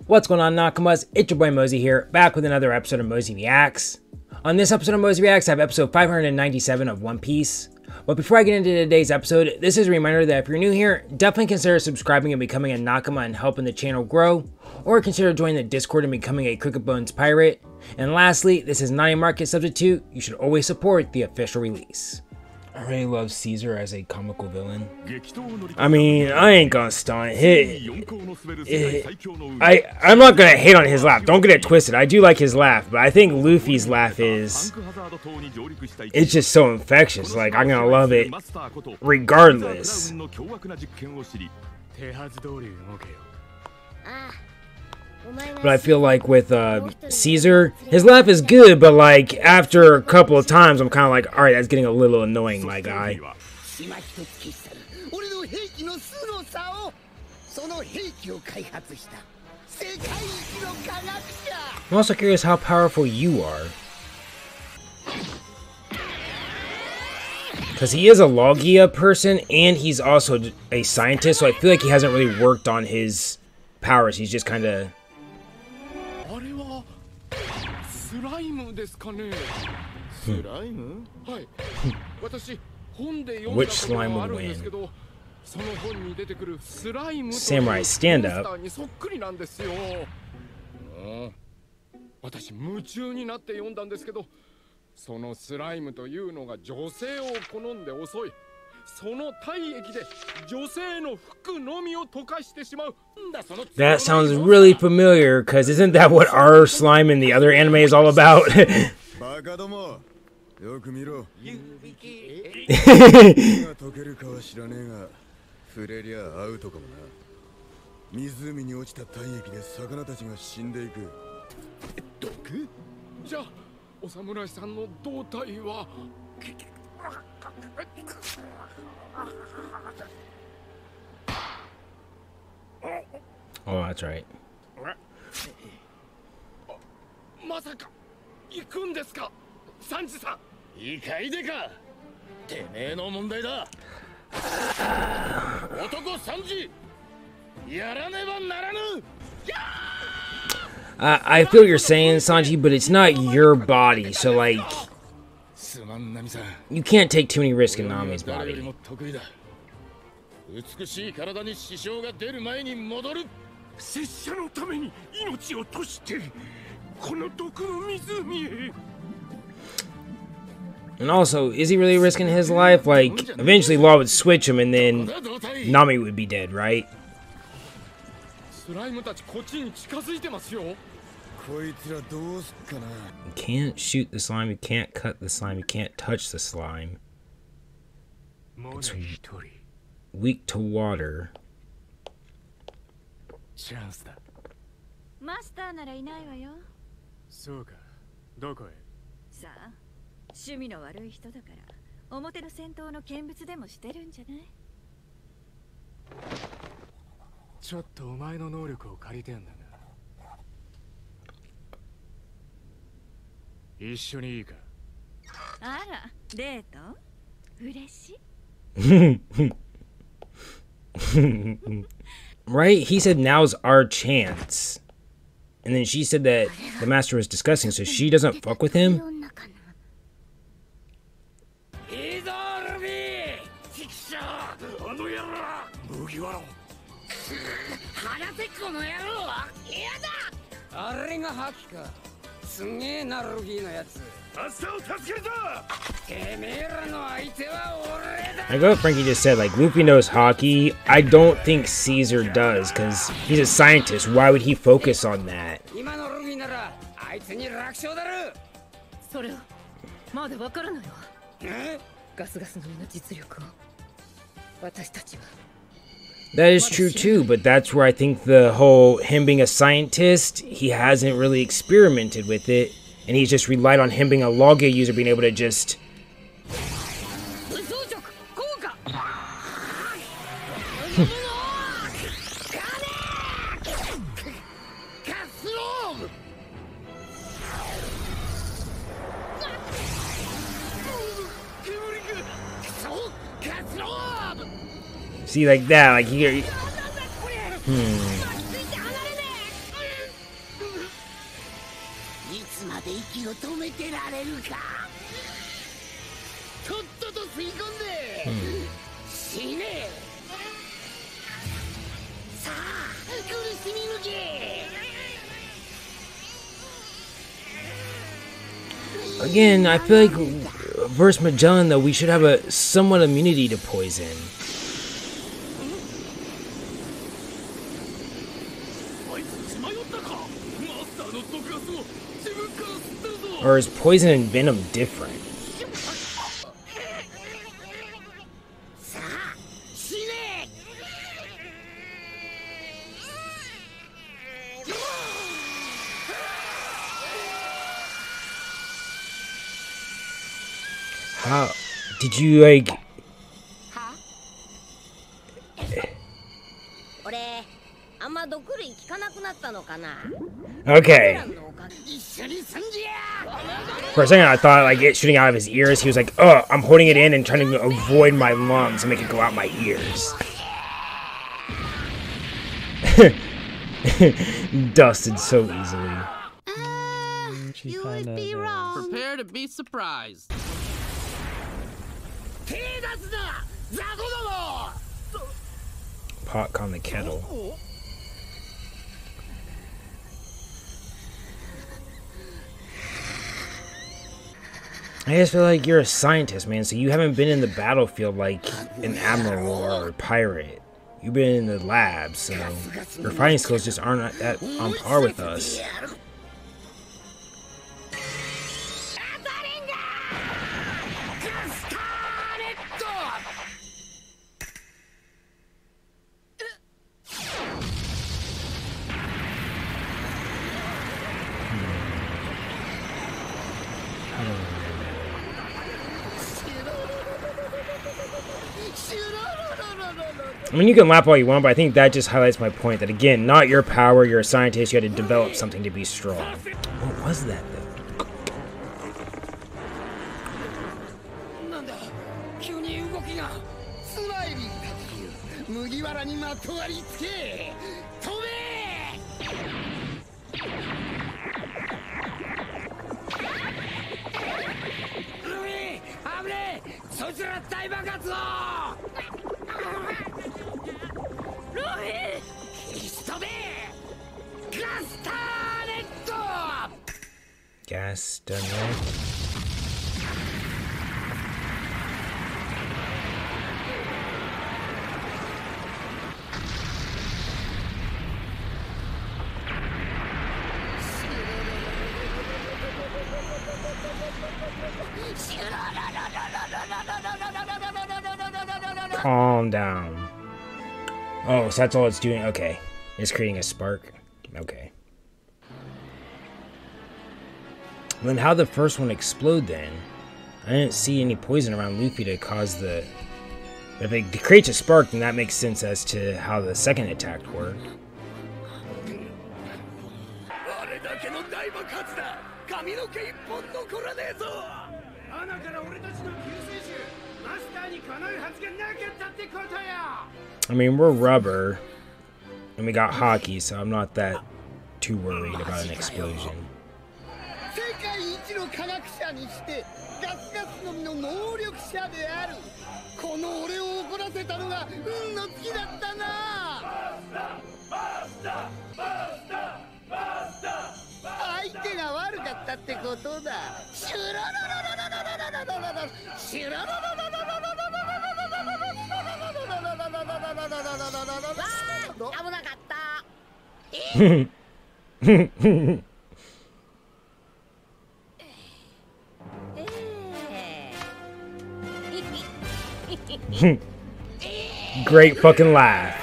What's going on, Nakamas? It's your boy Mosey here, back with another episode of Mosey Reacts. On this episode of Mosey Reacts, I have episode 597 of One Piece. But before I get into today's episode, this is a reminder that if you're new here, definitely consider subscribing and becoming a Nakama and helping the channel grow, or consider joining the Discord and becoming a Cricket Bones pirate. And lastly, this is not a market substitute, you should always support the official release. I really love Caesar as a comical villain. I mean, I ain't gonna stunt. I'm not gonna hate on his laugh. Don't get it twisted. I do like his laugh, but I think Luffy's laugh is... it's just so infectious. Like, I'm gonna love it regardless. But I feel like with Caesar, his laugh is good, but like after a couple of times, I'm kind of like, all right, that's getting a little annoying, my guy. I'm also curious how powerful you are. Because he is a Logia person, and he's also a scientist, so I feel like he hasn't really worked on his powers. He's just kind of... Which slime would win? Samurai, stand up. That sounds really familiar, because isn't that what our slime in the other anime is all about? Oh, that's right. I feel what you're saying, Sanji, but it's not your body, so like, you can't take too many risks in Nami's body. And also, is he really risking his life? Like, eventually Law would switch him and then Nami would be dead, right? You can't shoot the slime, you can't cut the slime, you can't touch the slime. It's weak to water. Right? He said now's our chance. And then she said that the master was discussing, so she doesn't fuck with him? I go what Frankie just said, like, Luffy knows hockey. I don't think Caesar does, because he's a scientist. Why would he focus on that? That is true too, but that's where I think the whole him being a scientist, he hasn't really experimented with it, and he's just relied on him being a Logia user being able to just... See, like that, like he... 息を止めてられるか。とっとと吸い込んで、死ね。さあ苦しみ抜け。 Again, I feel like versus Magellan, though, we should have a somewhat immunity to poison. Or is poison and venom different? How did you like? Okay. For a second, I thought like it shooting out of his ears. He was like, "Oh, I'm holding it in and trying to avoid my lungs and make it go out my ears." Dusted so easily. You would be wrong. Prepare to be surprised. Pot calm the kettle. I just feel like you're a scientist, man, so you haven't been in the battlefield like an admiral or a pirate. You've been in the lab, so your fighting skills just aren't that on par with us. I mean, you can laugh all you want, but I think that just highlights my point that, again, not your power, you're a scientist, you had to develop something to be strong. What was that, though? Gas done right. Calm down. Oh, so that's all it's doing? Okay. It's creating a spark? Okay. Then how'd the first one explode then? I didn't see any poison around Luffy to cause the... If it creates a spark, then that makes sense as to how the second attack worked. I mean, we're rubber, and we got hockey, so I'm not that too worried about an explosion. Great fucking laugh.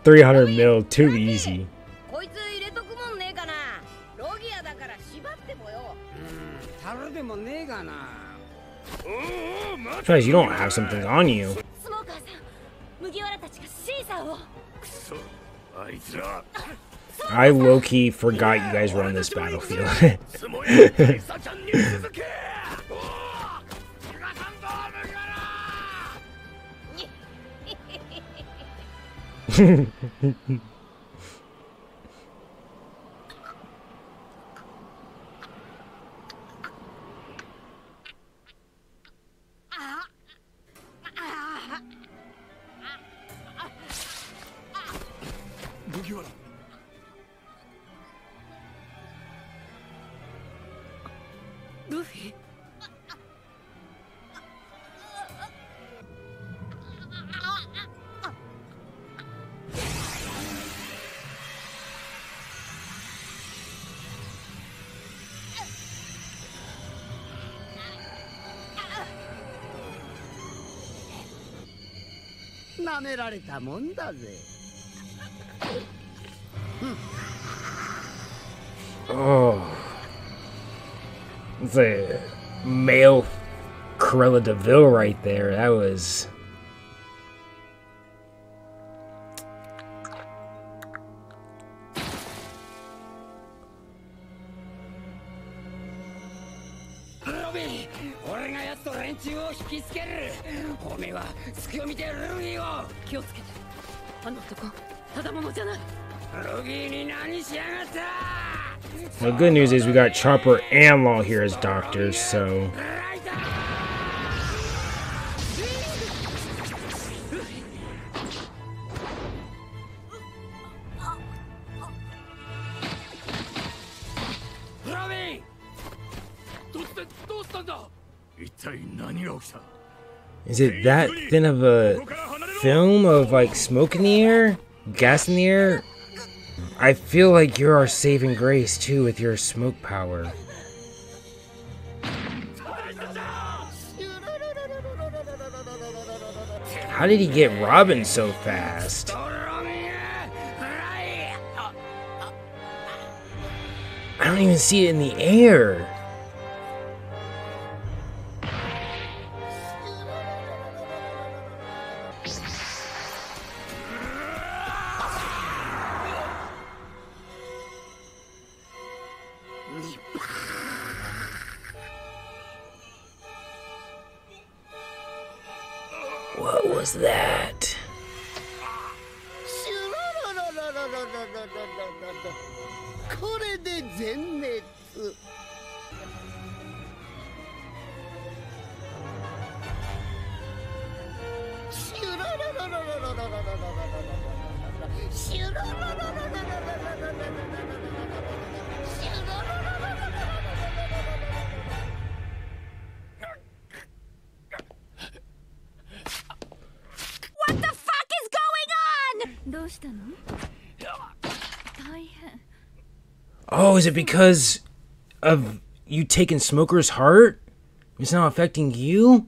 300 mil too easy. こいつ入れとくもんねえかな。ロギアだから縛ってもよ。樽でもねえがな。 Because you don't have something on you. スモーカーさん、麦わらたちがシーサーを。 I low-key forgot you guys were on this battlefield. Luffy! 舐められたもんだぜ。 Oh. It's a male Cruella de Vil right there. That was... Robin! 俺がやつと連中を引きつける。おめえは隙を見てルギーを。気をつけて。あの男、ただものじゃない。 ルギーに何しやがった。 The good news is we got Chopper and Law here as doctors, so... Is it that thin of a film of like smoke in the air? Gas in the air? I feel like you're our saving grace too with your smoke power. How did he get Robin so fast? I don't even see it in the air. What was that? Oh, is it because of you taking Smoker's heart? It's not affecting you?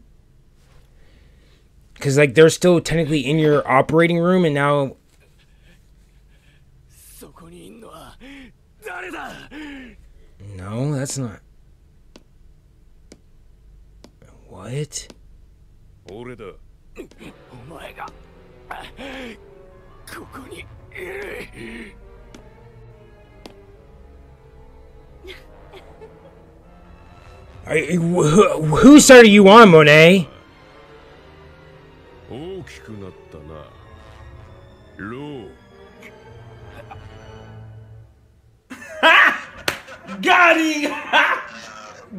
Because, like, they're still technically in your operating room and now... No, that's not... What? Who started you on, Monet? Got him!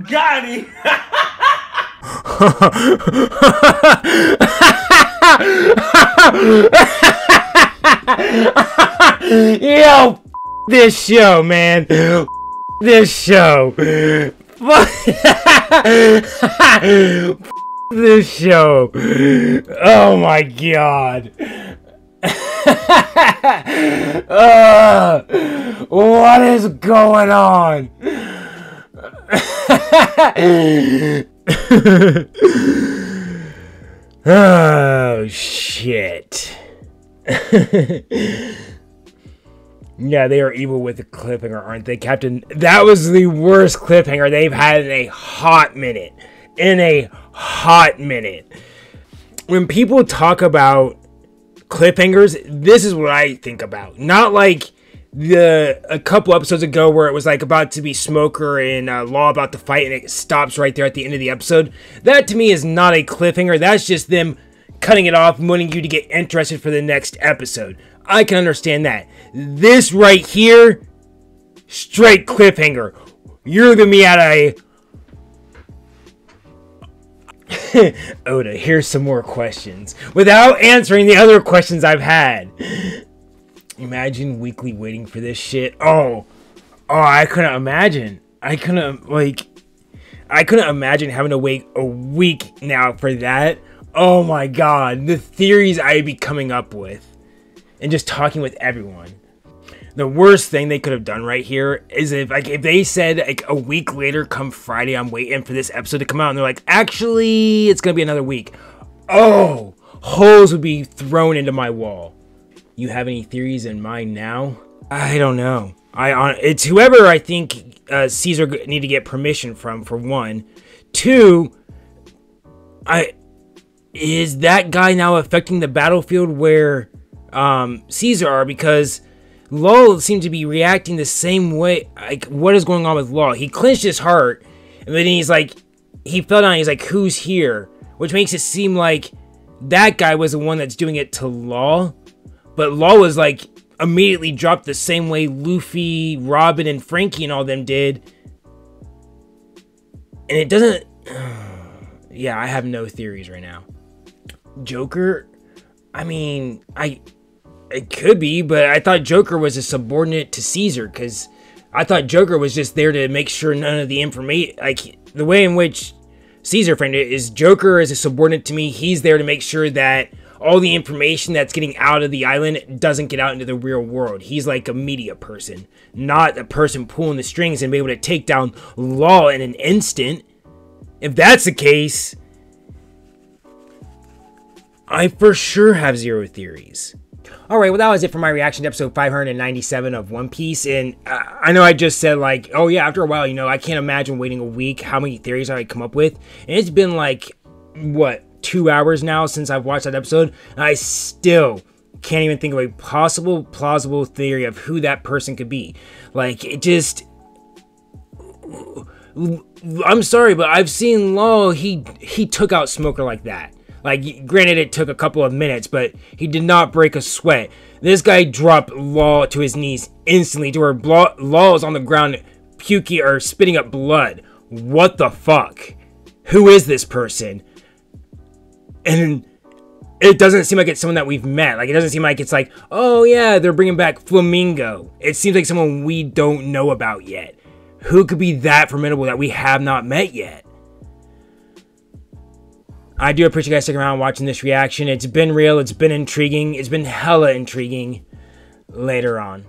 Got him! Yo, this show, man. This show. This show. Oh my god. What is going on? Oh shit. Yeah, they are evil with the cliffhanger, aren't they, Captain? That was the worst cliffhanger they've had in a hot minute. When people talk about cliffhangers, this is what I think about. Not like a couple episodes ago where it was like about to be Smoker and Law about to fight and it stops right there at the end of the episode. That to me is not a cliffhanger. That's just them cutting it off, wanting you to get interested for the next episode. I can understand that. This right here, straight cliffhanger. You're looking at me at a... Oda, here's some more questions. Without answering the other questions I've had. Imagine weekly waiting for this shit. Oh, I couldn't imagine. I couldn't imagine having to wait a week now for that. Oh my god, the theories I'd be coming up with. And just talking with everyone. The worst thing they could have done right here is if they said like a week later, come Friday, I'm waiting for this episode to come out, and they're like, actually, it's gonna be another week. Oh, holes would be thrown into my wall. You have any theories in mind now? I don't know. It's whoever I think Caesar need to get permission from, for one. Two, is that guy now affecting the battlefield where Caesar are, because Law seemed to be reacting the same way. Like, what is going on with Law? He clenched his heart, and then he's like, he fell down, he's like, who's here? Which makes it seem like that guy was the one that's doing it to Law, but Law was like, immediately dropped the same way Luffy, Robin, and Frankie and all them did. And it doesn't... Yeah, I have no theories right now. Joker? I mean, it could be, but I thought Joker was a subordinate to Caesar, because I thought Joker was just there to make sure none of the information, like, the way in which Caesar framed it is Joker is a subordinate to me. He's there to make sure that all the information that's getting out of the island doesn't get out into the real world. He's like a media person, not a person pulling the strings and be able to take down Law in an instant. If that's the case, I for sure have zero theories. Alright, well that was it for my reaction to episode 597 of One Piece, and I know I just said like, oh yeah, after a while, you know, I can't imagine waiting a week, how many theories I come up with, and it's been like, what, 2 hours now since I've watched that episode, and I still can't even think of a possible, plausible theory of who that person could be. Like, it just... I'm sorry, but I've seen Law, he took out Smoker like that. Like, granted, it took a couple of minutes, but he did not break a sweat. This guy dropped Law to his knees instantly, to where Law is on the ground puking or spitting up blood. What the fuck? Who is this person? And it doesn't seem like it's someone that we've met. Like, it doesn't seem like it's like, oh yeah, they're bringing back Flamingo. It seems like someone we don't know about yet. Who could be that formidable that we have not met yet? I do appreciate you guys sticking around watching this reaction. It's been real. It's been intriguing. It's been hella intriguing. Later on.